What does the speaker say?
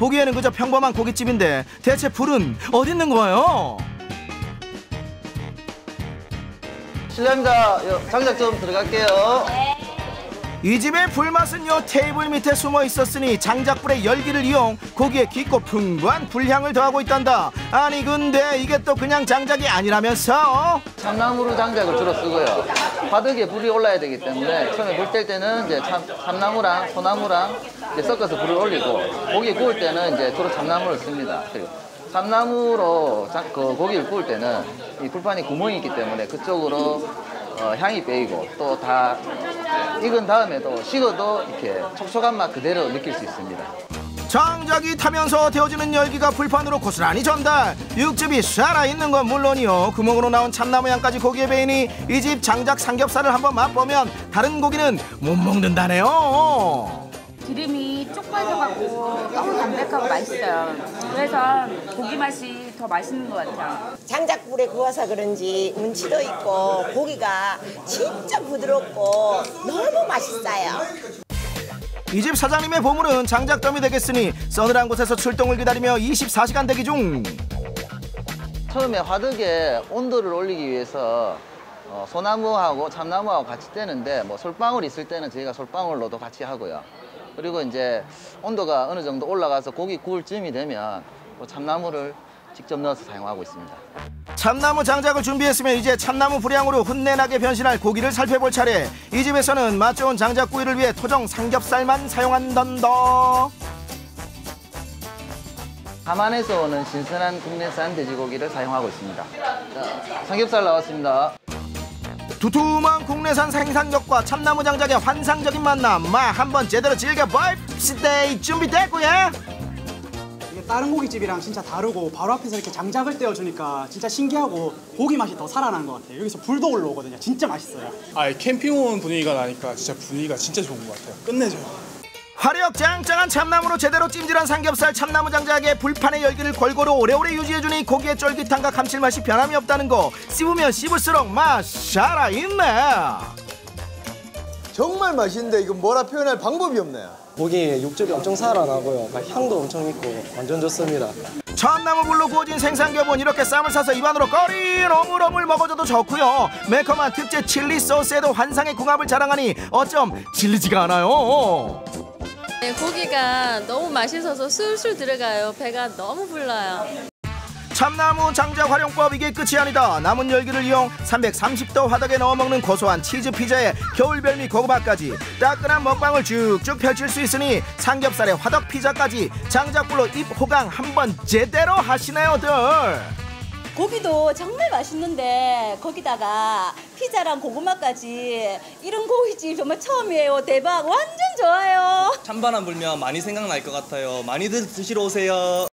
보기에는 그저 평범한 고깃집인데 대체 불은 어디 있는 거예요? 실례합니다. 장작 좀 들어갈게요. 이 집의 불맛은 요 테이블 밑에 숨어 있었으니 장작불의 열기를 이용 고기에 깊고 풍부한 불향을 더하고 있단다. 아니 근데 이게 또 그냥 장작이 아니라면서? 참나무로 장작을 주로 쓰고요. 화덕에 불이 올라야 되기 때문에 처음에 불 뗄 때는 이제 참나무랑 소나무랑 이제 섞어서 불을 올리고 고기 구울 때는 이제 주로 참나무를 씁니다. 그리고 참나무로 고기를 구울 때는 이 불판이 구멍이 있기 때문에 그쪽으로 향이 빼이고 또 다 익은 다음에도 식어도 이렇게 촉촉한 맛 그대로 느낄 수 있습니다. 장작이 타면서 데워지는 열기가 불판으로 고스란히 전달. 육즙이 살아있는 건 물론이요, 구멍으로 나온 참나무 향까지 고기에 배이니 이 집 장작 삼겹살을 한번 맛보면 다른 고기는 못 먹는다네요. 기름이 쪽 빠져갖고 너무 담백하고 맛있어요. 그래서 고기 맛이 더 맛있는 것 같아요. 장작불에 구워서 그런지 운치도 있고 고기가 진짜 부드럽고 너무 맛있어요. 이 집 사장님의 보물은 장작점이 되겠으니 서늘한 곳에서 출동을 기다리며 24시간 대기 중. 처음에 화덕에 온도를 올리기 위해서 소나무하고 참나무하고 같이 떼는데 뭐 솔방울 있을 때는 저희가 솔방울로도 같이 하고요. 그리고 이제 온도가 어느 정도 올라가서 고기 구울 쯤이 되면 참나무를 직접 넣어서 사용하고 있습니다. 참나무 장작을 준비했으면 이제 참나무 불향으로 훈내나게 변신할 고기를 살펴볼 차례. 이 집에서는 맛 좋은 장작구이를 위해 토종 삼겹살만 사용한단다. 함안에서 오는 신선한 국내산 돼지고기를 사용하고 있습니다. 자, 삼겹살 나왔습니다. 두툼한 국내산 생산력과 참나무 장작의 환상적인 만남, 한번 제대로 즐겨봅시다. 준비됐고요. 이게 다른 고깃집이랑 진짜 다르고 바로 앞에서 이렇게 장작을 떼어주니까 진짜 신기하고 고기 맛이 더 살아나는 것 같아요. 여기서 불도 올라오거든요. 진짜 맛있어요. 캠핑 온 분위기가 나니까 진짜 분위기가 진짜 좋은 것 같아요. 끝내줘요. 화력 짱짱한 참나무로 제대로 찜질한 삼겹살, 참나무 장작에 불판의 열기를 골고루 오래오래 유지해주니 고기의 쫄깃함과 감칠맛이 변함이 없다는 거. 씹으면 씹을수록 맛 살아있네. 정말 맛있는데 이거 뭐라 표현할 방법이 없네요. 고기에 육즙이 엄청 살아나고요. 향도 엄청 있고 완전 좋습니다. 참나무 불로 구워진 생삼겹은 이렇게 쌈을 싸서 입안으로 꺼린 어물어물 먹어줘도 좋고요. 매콤한 특제 칠리 소스에도 환상의 궁합을 자랑하니 어쩜 질리지가 않아요. 네, 고기가 너무 맛있어서 술술 들어가요. 배가 너무 불러요. 참나무 장작 활용법, 이게 끝이 아니다. 남은 열기를 이용 330도 화덕에 넣어 먹는 고소한 치즈 피자에 겨울별미 고구마까지 따끈한 먹방을 쭉쭉 펼칠 수 있으니 삼겹살에 화덕 피자까지 장작불로 입 호강 한번 제대로 하시네요들. 고기도 정말 맛있는데 거기다가 피자랑 고구마까지 이런 고깃집 정말 처음이에요. 대박, 완전 좋아요. 찬바람 불면 많이 생각날 것 같아요. 많이들 드시러 오세요.